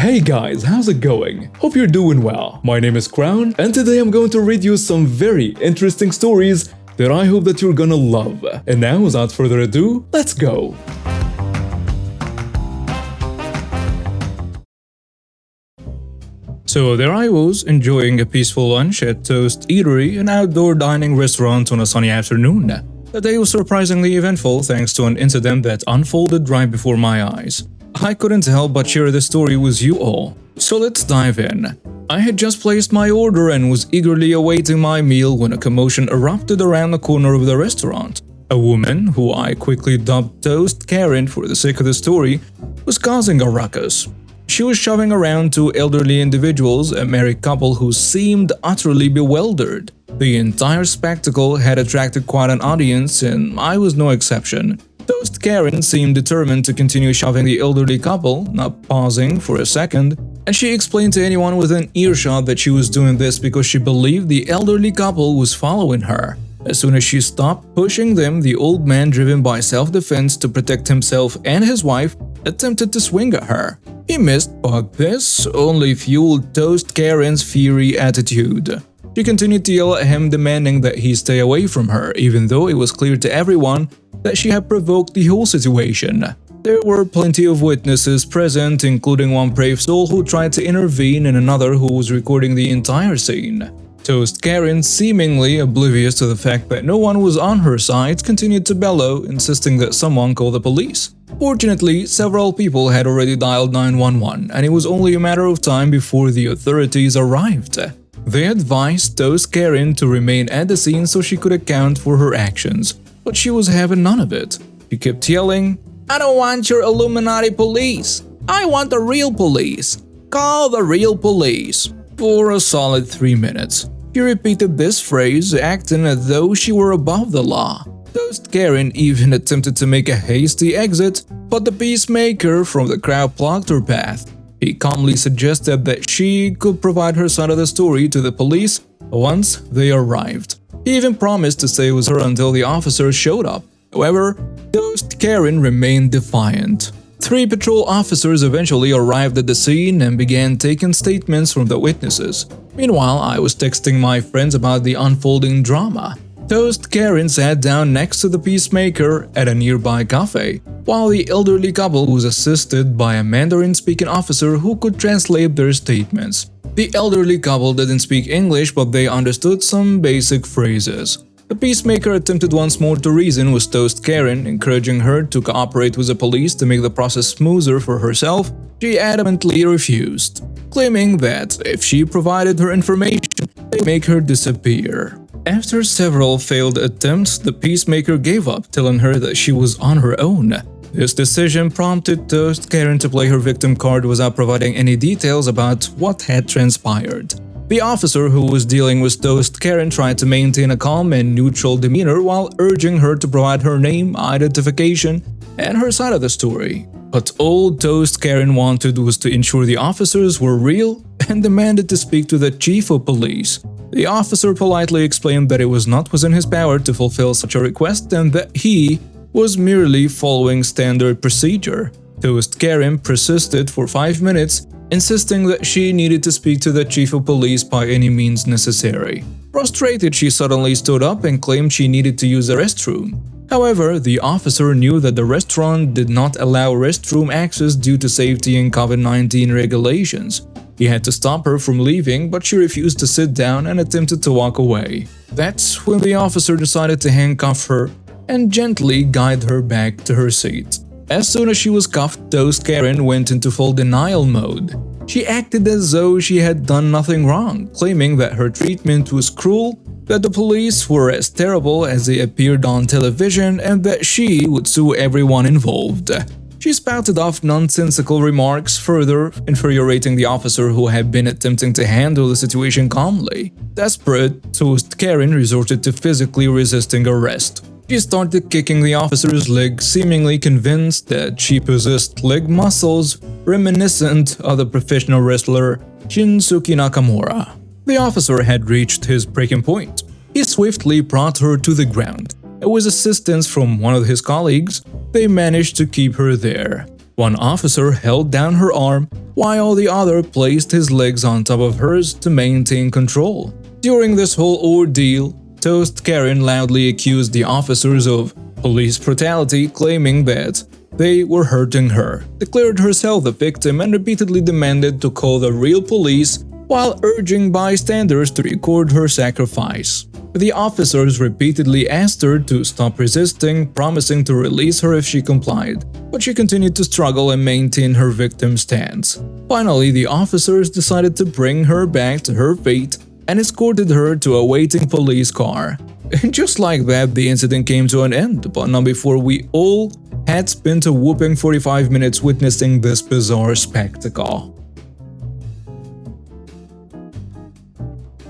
Hey guys, how's it going? Hope you're doing well. My name is Crown, and today I'm going to read you some very interesting stories that I hope that you're gonna love. And now, without further ado, let's go! So there I was, enjoying a peaceful lunch at Toast Eatery, an outdoor dining restaurant on a sunny afternoon. The day was surprisingly eventful thanks to an incident that unfolded right before my eyes. I couldn't help but share the story with you all. So let's dive in. I had just placed my order and was eagerly awaiting my meal when a commotion erupted around the corner of the restaurant. A woman, who I quickly dubbed Toast Karen for the sake of the story, was causing a ruckus. She was shoving around two elderly individuals, a married couple who seemed utterly bewildered. The entire spectacle had attracted quite an audience, and I was no exception. Toast Karen seemed determined to continue shoving the elderly couple, not pausing for a second, and she explained to anyone within earshot that she was doing this because she believed the elderly couple was following her. As soon as she stopped pushing them, the old man, driven by self-defense to protect himself and his wife, attempted to swing at her. He missed, but this only fueled Toast Karen's fiery attitude. She continued to yell at him, demanding that he stay away from her, even though it was clear to everyone that she had provoked the whole situation. There were plenty of witnesses present, including one brave soul who tried to intervene and another who was recording the entire scene. Toast Karen, seemingly oblivious to the fact that no one was on her side, continued to bellow, insisting that someone call the police. Fortunately, several people had already dialed 911, and it was only a matter of time before the authorities arrived. They advised Toast Karen to remain at the scene so she could account for her actions, but she was having none of it. She kept yelling, "I don't want your Illuminati police! I want the real police! Call the real police!" For a solid 3 minutes. She repeated this phrase, acting as though she were above the law. Toast Karen even attempted to make a hasty exit, but the peacemaker from the crowd blocked her path. He calmly suggested that she could provide her side of the story to the police once they arrived. He even promised to stay with her until the officers showed up. However, Toast Karen remained defiant. 3 patrol officers eventually arrived at the scene and began taking statements from the witnesses. Meanwhile, I was texting my friends about the unfolding drama. Toast Karen sat down next to the peacemaker at a nearby cafe, while the elderly couple was assisted by a Mandarin-speaking officer who could translate their statements. The elderly couple didn't speak English, but they understood some basic phrases. The peacemaker attempted once more to reason with Toast Karen, encouraging her to cooperate with the police to make the process smoother for herself. She adamantly refused, claiming that if she provided her information, they'd make her disappear. After several failed attempts, the peacemaker gave up, telling her that she was on her own. This decision prompted Toast Karen to play her victim card without providing any details about what had transpired. The officer who was dealing with Toast Karen tried to maintain a calm and neutral demeanor while urging her to provide her name, identification, and her side of the story. But all Toast Karen wanted was to ensure the officers were real and demanded to speak to the chief of police. The officer politely explained that it was not within his power to fulfill such a request and that he was merely following standard procedure. Toast Karen persisted for 5 minutes, insisting that she needed to speak to the chief of police by any means necessary. Frustrated, she suddenly stood up and claimed she needed to use the restroom. However, the officer knew that the restaurant did not allow restroom access due to safety and COVID-19 regulations. He had to stop her from leaving, but she refused to sit down and attempted to walk away. That's when the officer decided to handcuff her and gently guide her back to her seat. As soon as she was cuffed, Toast Karen went into full denial mode. She acted as though she had done nothing wrong, claiming that her treatment was cruel, that the police were as terrible as they appeared on television, and that she would sue everyone involved. She spouted off nonsensical remarks, further infuriating the officer who had been attempting to handle the situation calmly. Desperate, Toast Karen resorted to physically resisting arrest. She started kicking the officer's leg, seemingly convinced that she possessed leg muscles reminiscent of the professional wrestler Shinsuke Nakamura. The officer had reached his breaking point. He swiftly brought her to the ground. With assistance from one of his colleagues, they managed to keep her there. One officer held down her arm, while the other placed his legs on top of hers to maintain control. During this whole ordeal, Toast Karen loudly accused the officers of police brutality, claiming that they were hurting her, declared herself the victim, and repeatedly demanded to call the real police while urging bystanders to record her sacrifice. The officers repeatedly asked her to stop resisting, promising to release her if she complied, but she continued to struggle and maintain her victim stance. Finally, the officers decided to bring her back to her fate and escorted her to a waiting police car. And just like that, the incident came to an end, but not before we all had spent a whooping 45 minutes witnessing this bizarre spectacle.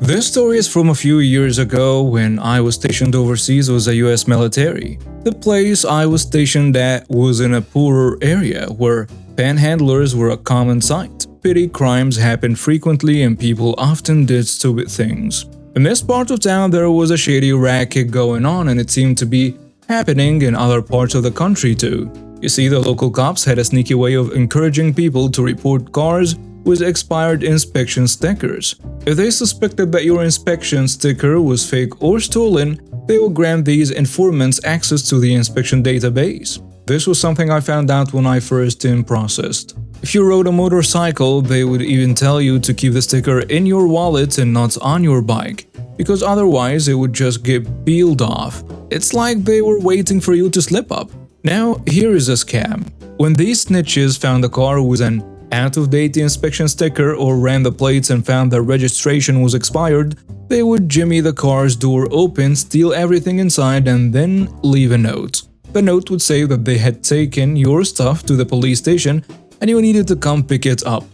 This story is from a few years ago when I was stationed overseas with the US military. The place I was stationed at was in a poorer area where panhandlers were a common sight. Petty crimes happened frequently and people often did stupid things. In this part of town there was a shady racket going on, and it seemed to be happening in other parts of the country too. You see, the local cops had a sneaky way of encouraging people to report cars with expired inspection stickers. If they suspected that your inspection sticker was fake or stolen, they would grant these informants access to the inspection database. This was something I found out when I first processed. If you rode a motorcycle, they would even tell you to keep the sticker in your wallet and not on your bike, because otherwise it would just get peeled off. It's like they were waiting for you to slip up. Now, here is a scam. When these snitches found a car with an out-of-date inspection sticker or ran the plates and found the registration was expired, they would jimmy the car's door open, steal everything inside, and then leave a note. The note would say that they had taken your stuff to the police station and you needed to come pick it up.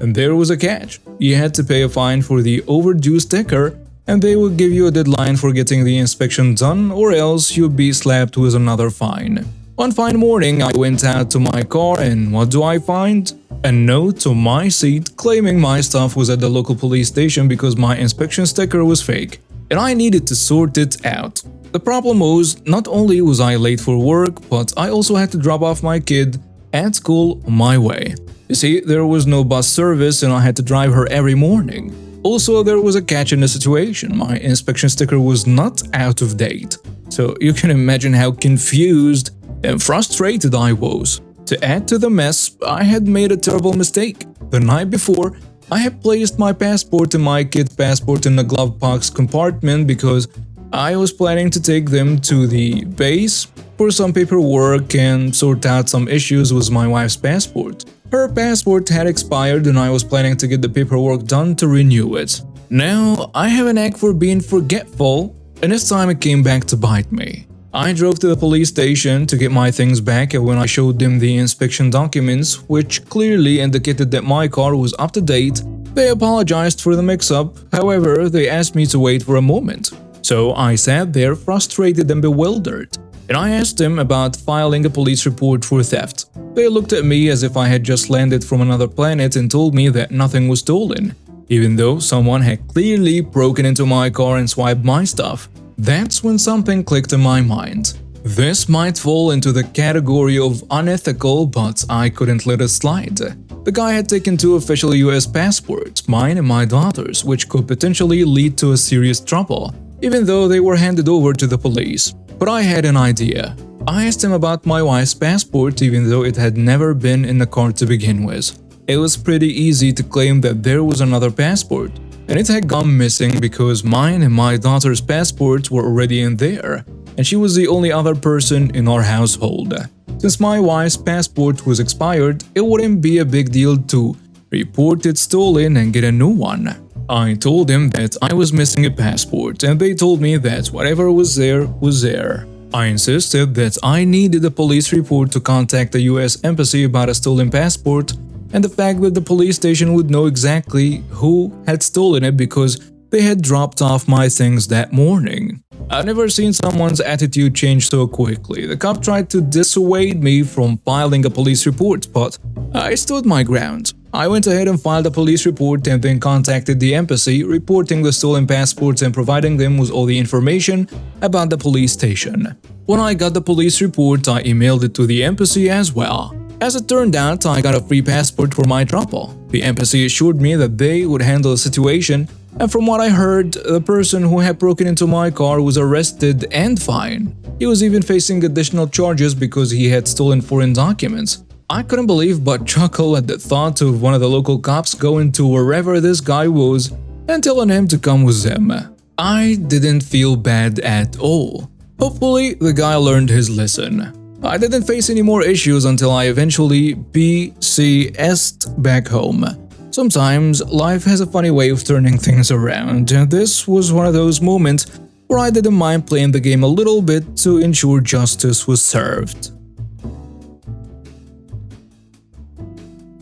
And there was a catch. You had to pay a fine for the overdue sticker, and they would give you a deadline for getting the inspection done, or else you'd be slapped with another fine. One fine morning, I went out to my car, and what do I find? A note on my seat claiming my stuff was at the local police station because my inspection sticker was fake, and I needed to sort it out. The problem was, not only was I late for work, but I also had to drop off my kid at school on my way. You see, there was no bus service and I had to drive her every morning. Also, there was a catch in the situation. My inspection sticker was not out of date. So you can imagine how confused and frustrated I was. To add to the mess, I had made a terrible mistake. The night before, I had placed my passport and my kid's passport in the glove box compartment because I was planning to take them to the base for some paperwork and sort out some issues with my wife's passport. Her passport had expired and I was planning to get the paperwork done to renew it. Now, I have a knack for being forgetful, and this time it came back to bite me. I drove to the police station to get my things back, and when I showed them the inspection documents, which clearly indicated that my car was up to date, they apologized for the mix-up. However, they asked me to wait for a moment. So I sat there frustrated and bewildered, and I asked them about filing a police report for theft. They looked at me as if I had just landed from another planet and told me that nothing was stolen, even though someone had clearly broken into my car and swiped my stuff. That's when something clicked in my mind. This might fall into the category of unethical, but I couldn't let it slide. The guy had taken 2 official US passports, mine and my daughter's, which could potentially lead to a serious trouble, even though they were handed over to the police. But I had an idea. I asked him about my wife's passport, even though it had never been in the car to begin with. It was pretty easy to claim that there was another passport, and it had gone missing because mine and my daughter's passports were already in there, and she was the only other person in our household. Since my wife's passport was expired, it wouldn't be a big deal to report it stolen and get a new one. I told them that I was missing a passport, and they told me that whatever was there was there. I insisted that I needed a police report to contact the US Embassy about a stolen passport, and the fact that the police station would know exactly who had stolen it because they had dropped off my things that morning. I've never seen someone's attitude change so quickly. The cop tried to dissuade me from filing a police report, but I stood my ground. I went ahead and filed a police report and then contacted the embassy, reporting the stolen passports and providing them with all the information about the police station. When I got the police report, I emailed it to the embassy as well. As it turned out, I got a free passport for my trouble. The embassy assured me that they would handle the situation, and from what I heard, the person who had broken into my car was arrested and fined. He was even facing additional charges because he had stolen foreign documents. I couldn't believe but chuckle at the thought of one of the local cops going to wherever this guy was and telling him to come with them. I didn't feel bad at all. Hopefully, the guy learned his lesson. I didn't face any more issues until I eventually BCS'd back home. Sometimes, life has a funny way of turning things around, and this was one of those moments where I didn't mind playing the game a little bit to ensure justice was served.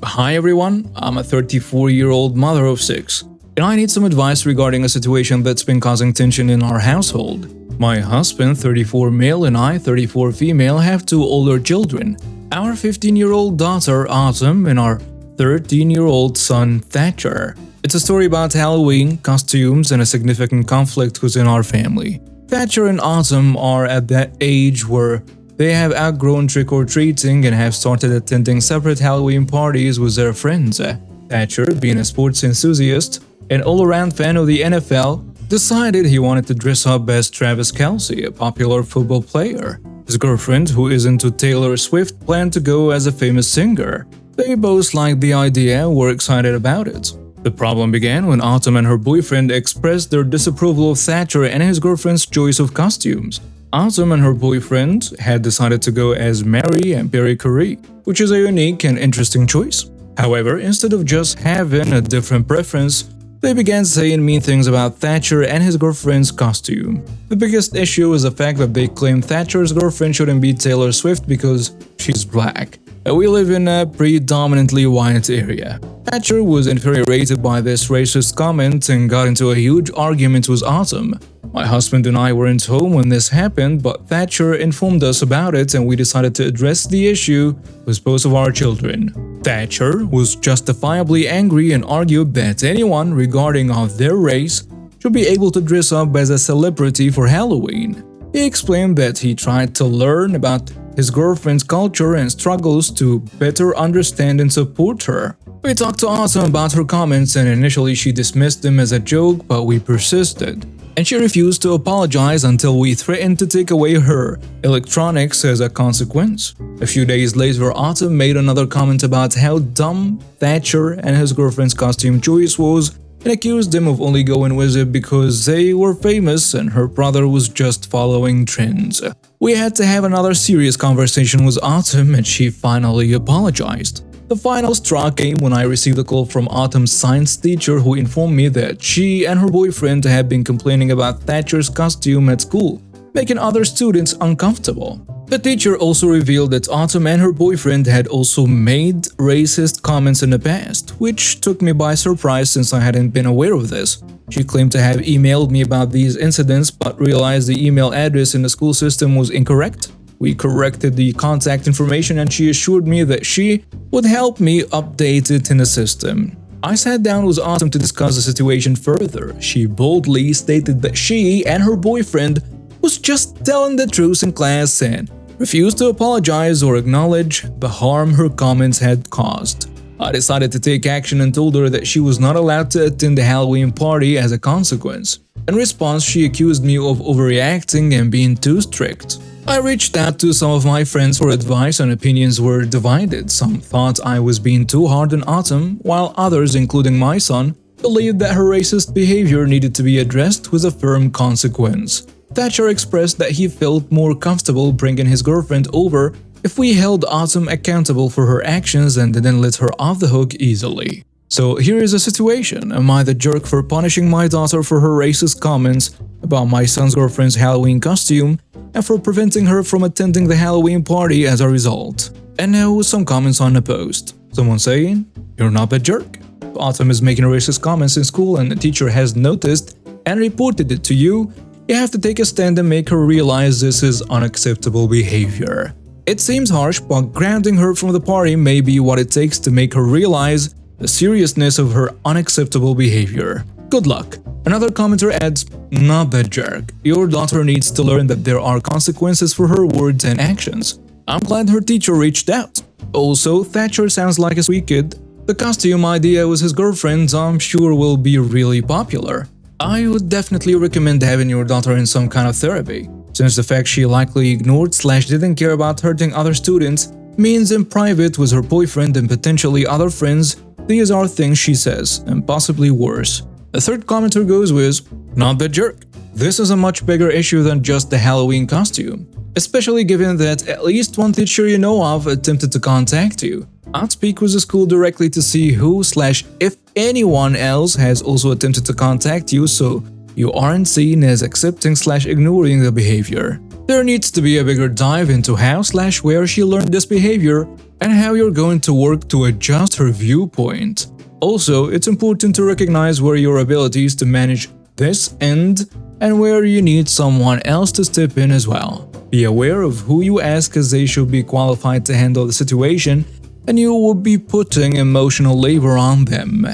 Hi everyone, I'm a 34-year-old mother of 6, and I need some advice regarding a situation that's been causing tension in our household. My husband, 34 male, and I, 34 female, have 2 older children. Our 15-year-old daughter, Autumn, and our 13-year-old son, Thatcher. It's a story about Halloween, costumes, and a significant conflict within our family. Thatcher and Autumn are at that age where they have outgrown trick-or-treating and have started attending separate Halloween parties with their friends. Thatcher, being a sports enthusiast and all-around fan of the NFL, decided he wanted to dress up as Travis Kelce, a popular football player. His girlfriend, who is into Taylor Swift, planned to go as a famous singer. They both liked the idea and were excited about it. The problem began when Autumn and her boyfriend expressed their disapproval of Thatcher and his girlfriend's choice of costumes. Autumn and her boyfriend had decided to go as Mary and Perry Curry, which is a unique and interesting choice. However, instead of just having a different preference, they began saying mean things about Thatcher and his girlfriend's costume. The biggest issue is the fact that they claim Thatcher's girlfriend shouldn't be Taylor Swift because she's black. We live in a predominantly white area. Thatcher was infuriated by this racist comment and got into a huge argument with Autumn. My husband and I weren't home when this happened, but Thatcher informed us about it and we decided to address the issue with both of our children. Thatcher was justifiably angry and argued that anyone regarding of their race should be able to dress up as a celebrity for Halloween. He explained that he tried to learn about his girlfriend's culture and struggles to better understand and support her. We talked to Autumn about her comments and initially she dismissed them as a joke, but we persisted. And she refused to apologize until we threatened to take away her electronics as a consequence. A few days later, Autumn made another comment about how dumb Thatcher and his girlfriend's costume choice was and accused them of only going with it because they were famous and her brother was just following trends. We had to have another serious conversation with Autumn and she finally apologized. The final straw came when I received a call from Autumn's science teacher who informed me that she and her boyfriend had been complaining about Thatcher's costume at school, making other students uncomfortable. The teacher also revealed that Autumn and her boyfriend had also made racist comments in the past, which took me by surprise since I hadn't been aware of this. She claimed to have emailed me about these incidents but realized the email address in the school system was incorrect. We corrected the contact information and she assured me that she would help me update it in the system. I sat down with Autumn to discuss the situation further. She boldly stated that she and her boyfriend was just telling the truth in class and refused to apologize or acknowledge the harm her comments had caused. I decided to take action and told her that she was not allowed to attend the Halloween party as a consequence. In response, she accused me of overreacting and being too strict. I reached out to some of my friends for advice and opinions were divided. Some thought I was being too hard on Autumn, while others, including my son, believed that her racist behavior needed to be addressed with a firm consequence. Thatcher expressed that he felt more comfortable bringing his girlfriend over if we held Autumn accountable for her actions and didn't let her off the hook easily. So here is the situation. Am I the jerk for punishing my daughter for her racist comments about my son's girlfriend's Halloween costume and for preventing her from attending the Halloween party as a result? And now some comments on the post. Someone saying, "You're not the jerk. Autumn is making racist comments in school and the teacher has noticed and reported it to you. You have to take a stand and make her realize this is unacceptable behavior." It seems harsh, but grounding her from the party may be what it takes to make her realize the seriousness of her unacceptable behavior. Good luck. Another commenter adds, "Not that jerk. Your daughter needs to learn that there are consequences for her words and actions. I'm glad her teacher reached out. Also, Thatcher sounds like a sweet kid. The costume idea with his girlfriend I'm sure will be really popular. I would definitely recommend having your daughter in some kind of therapy, since the fact she likely ignored/didn't care about hurting other students means in private with her boyfriend and potentially other friends, these are things she says, and possibly worse. The third commenter goes with, "Not the jerk. This is a much bigger issue than just the Halloween costume, especially given that at least one teacher you know of attempted to contact you. I'd speak with the school directly to see who/if anyone else has also attempted to contact you so you aren't seen as accepting/ignoring the behavior. There needs to be a bigger dive into how/where she learned this behavior and how you're going to work to adjust her viewpoint. Also, it's important to recognize where your abilities to manage this end and where you need someone else to step in as well. Be aware of who you ask, as they should be qualified to handle the situation and you will be putting emotional labor on them."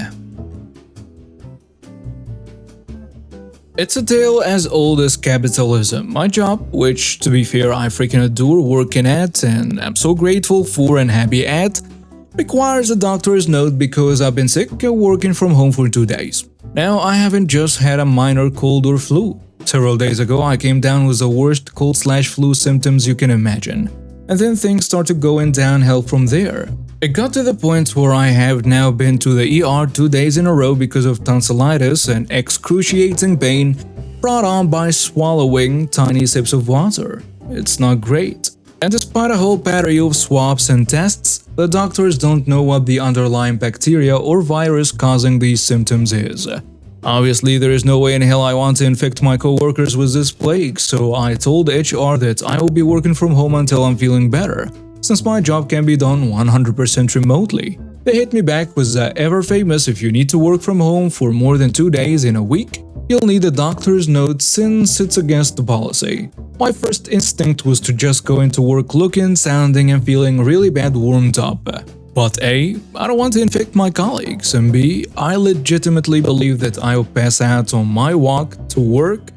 It's a tale as old as capitalism. My job, which to be fair I freaking adore working at and I'm so grateful for and happy at, requires a doctor's note because I've been sick working from home for 2 days. Now I haven't just had a minor cold or flu. Several days ago I came down with the worst cold/flu symptoms you can imagine. And then things started going downhill from there. It got to the point where I have now been to the ER 2 days in a row because of tonsillitis and excruciating pain brought on by swallowing tiny sips of water. It's not great. And despite a whole battery of swabs and tests, the doctors don't know what the underlying bacteria or virus causing these symptoms is. Obviously, there is no way in hell I want to infect my coworkers with this plague, so I told HR that I will be working from home until I'm feeling better, since my job can be done 100% remotely. They hit me back with the ever-famous "if you need to work from home for more than 2 days in a week, you'll need a doctor's note since it's against the policy." My first instinct was to just go into work looking, sounding and feeling really bad warmed up. But A, I don't want to infect my colleagues, and B, I legitimately believe that I will pass out on my walk to work.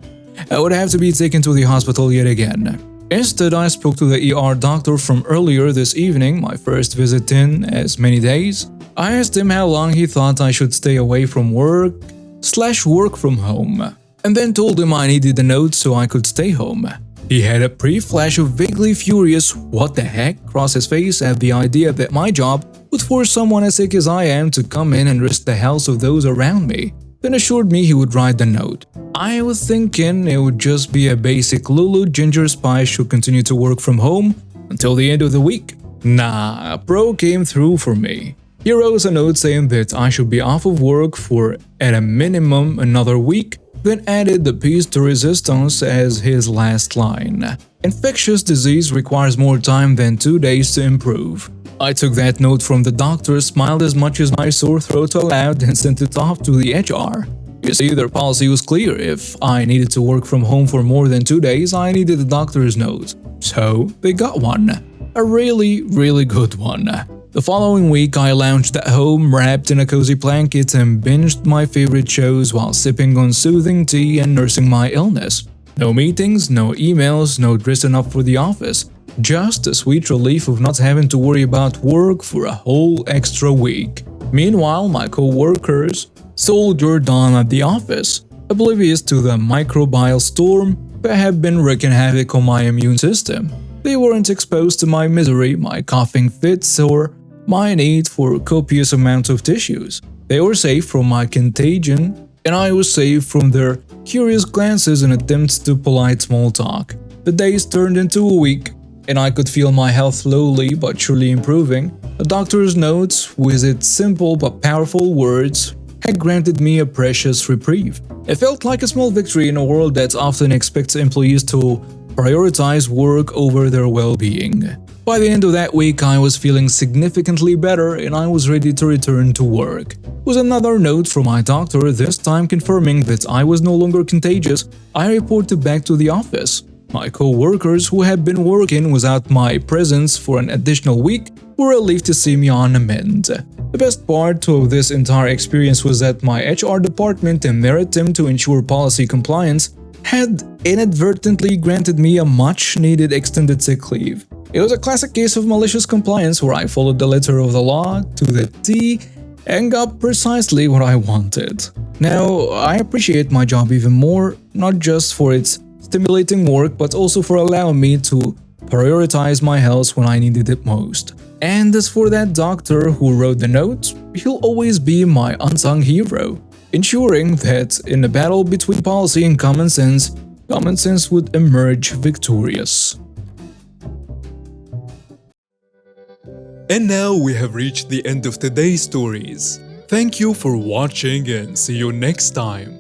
I would have to be taken to the hospital yet again. Instead, I spoke to the ER doctor from earlier this evening, my first visit in as many days. I asked him how long he thought I should stay away from work/work from home, and then told him I needed a note so I could stay home. He had a brief flash of vaguely furious "what the heck" across his face at the idea that my job would force someone as sick as I am to come in and risk the health of those around me, then assured me he would write the note. I was thinking it would just be a basic Lulu Ginger Spice should continue to work from home until the end of the week. Nah, a pro came through for me. He wrote a note saying that I should be off of work for at a minimum another week, then added the piece de resistance as his last line. Infectious disease requires more time than 2 days to improve. I took that note from the doctor, smiled as much as my sore throat allowed, and sent it off to the HR. You see, their policy was clear. If I needed to work from home for more than 2 days, I needed a doctor's note. So, they got one. A really good one. The following week, I lounged at home, wrapped in a cozy blanket, and binged my favorite shows while sipping on soothing tea and nursing my illness. No meetings, no emails, no dressing up for the office. Just a sweet relief of not having to worry about work for a whole extra week. Meanwhile, my co-workers soldiered on at the office, oblivious to the microbial storm that had been wreaking havoc on my immune system. They weren't exposed to my misery, my coughing fits, or my need for copious amounts of tissues. They were safe from my contagion, and I was safe from their curious glances and attempts to polite small talk. The days turned into a week, and I could feel my health slowly but surely improving. The doctor's notes, with its simple but powerful words, had granted me a precious reprieve. It felt like a small victory in a world that often expects employees to prioritize work over their well-being. By the end of that week, I was feeling significantly better and I was ready to return to work. With another note from my doctor, this time confirming that I was no longer contagious, I reported back to the office. My co-workers, who had been working without my presence for an additional week, were relieved to see me on the mend. The best part of this entire experience was that my HR department, in their attempt to ensure policy compliance, had inadvertently granted me a much-needed extended sick leave. It was a classic case of malicious compliance where I followed the letter of the law to the T and got precisely what I wanted. Now, I appreciate my job even more, not just for its stimulating work, but also for allowing me to prioritize my health when I needed it most. And as for that doctor who wrote the note, he'll always be my unsung hero, ensuring that in a battle between policy and common sense would emerge victorious. And now we have reached the end of today's stories. Thank you for watching and see you next time.